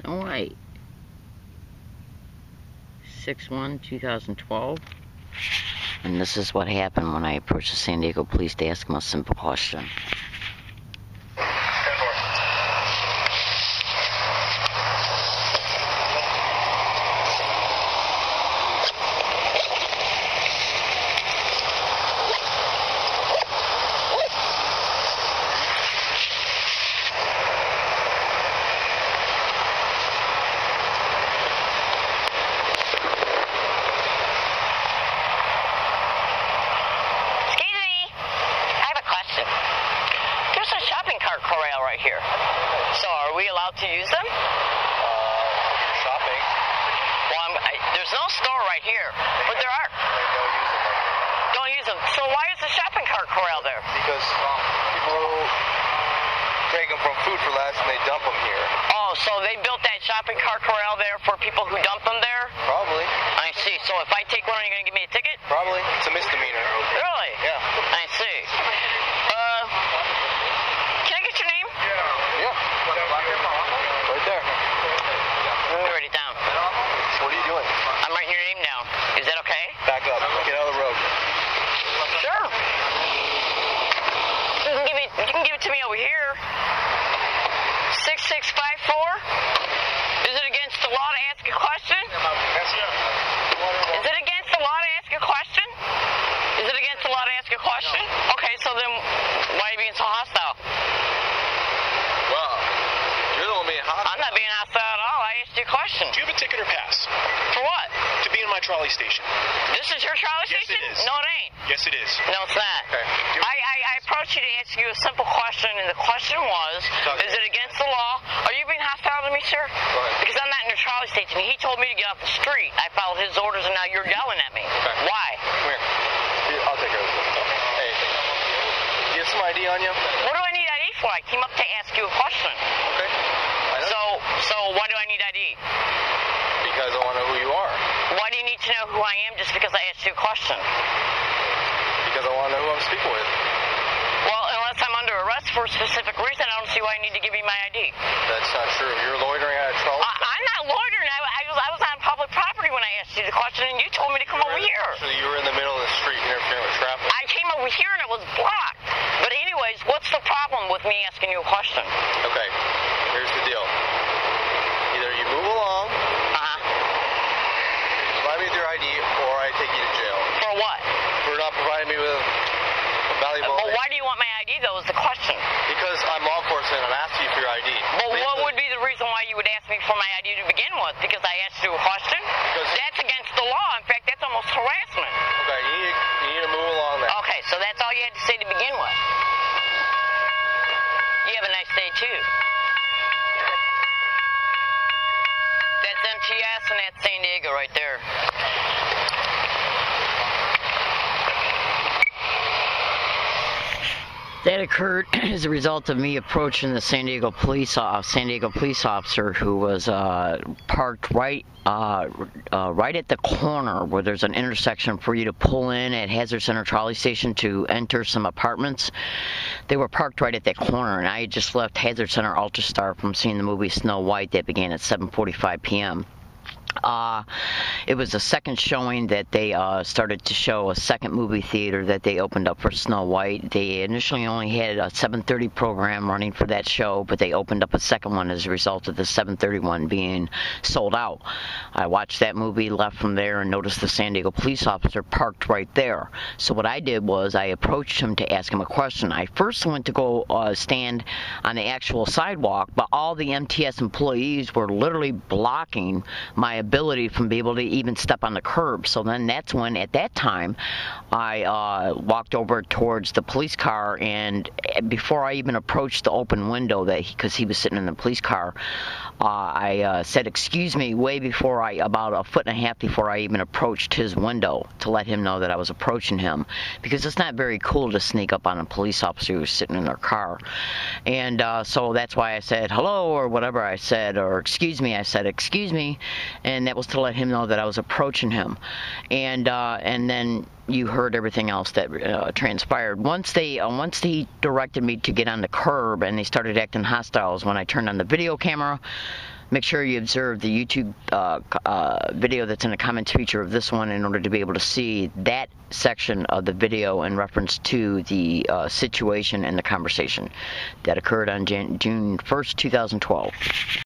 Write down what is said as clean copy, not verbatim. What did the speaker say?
All right. 6/1/2012. And this is what happened when I approached the San Diego police to ask them a simple question. Corral right here. So are we allowed to use them? You're shopping. Well, there's no store right here, but there are. Don't use them. So why is the shopping cart corral there? Because people take them from Food for Less and they dump them here. Oh, so they built that shopping cart corral there for people who dump them there? Probably. I see. So if I take one, are you going to give me a ticket? Probably. It's a misdemeanor. Really? Yeah. I see. Can I get your name? Yeah. Right there. Write it down. What are you doing? I'm writing your name down. Is that okay? Back up. Get out of the road. Sure. You can give it to me over here. 6654. Is it against the law to ask a question? Is it against the law to ask a question? Is it against the law to ask a question? Okay, so then why are you being so hostile? Well, you're the one being hostile. I'm not being hostile at all. I asked you a question. Do you have a ticket or pass? For what? To be in my trolley station. This is your trolley station? Yes, it is. No, it ain't. Yes, it is. No, it's not. Okay. I approached you to ask you a simple question, and the question was, is it against the law? Are you being hostile to me, sir? Go ahead. Because I'm not in your trolley station. He told me to get off the street. I followed his orders, and now you're yelling at me. Okay. Why? Come here. I'll take care of this. Hey, you have some ID on you? What do I need ID for? I came up to ask you a question. Okay. I know. So why do I need ID? Because I want to know who you are. Why do you need to know who I am just because I asked you a question? Because I want to know who I'm speaking with. Well, unless I'm under arrest for a specific reason, I don't see why I need to give you my ID. That's not true. You're loitering at a trolley. I'm not loitering. I was on public property when I asked you the question, and you told me to come over here. Actually, you were in the middle of the street interfering with traffic. I came over here, and it was blocked. But anyways, what's the problem with me asking you a question? Okay. Here's the deal. Either you move along, provide me with your ID, or I take you to jail. For what? For not providing me with valuable. Well, why do you want my ID, though, is the question. Because I'm law enforcement, I'm asking you for your ID. Well, what would be the reason why you would ask me for my ID to begin with? Because I asked you a question? That's against the law. In fact, that's almost harassment. Okay, you need to move along then. Okay, so that's all you had to say to begin with. You have a nice day, too. That's MTS and that's San Diego right there. That occurred as a result of me approaching the San Diego police officer who was parked right at the corner where there's an intersection for you to pull in at Hazard Center Trolley Station to enter some apartments. They were parked right at that corner, and I had just left Hazard Center Ultrastar from seeing the movie Snow White that began at 7:45 p.m. It was the second showing that they started to show, a second movie theater that they opened up for Snow White. They initially only had a 7:30 program running for that show, but they opened up a second one as a result of the 7:30 one being sold out. I watched that movie, left from there, and noticed the San Diego police officer parked right there. So what I did was I approached him to ask him a question. I first went to go stand on the actual sidewalk, but all the MTS employees were literally blocking my ability from being able to even step on the curb. So then that's when, at that time, I walked over towards the police car, and before I even approached the open window, because he was sitting in the police car, I said, "Excuse me," way before about a foot and a half before I even approached his window, to let him know that I was approaching him, because it's not very cool to sneak up on a police officer who's sitting in their car. And so that's why I said hello, or whatever I said, or excuse me. I said excuse me, and that was to let him know that I was approaching him. And then you heard everything else that transpired. Once he directed me to get on the curb and they started acting hostile, is when I turned on the video camera. Make sure you observe the YouTube video that's in the comments feature of this one in order to be able to see that section of the video in reference to the situation and the conversation that occurred on June 1st, 2012.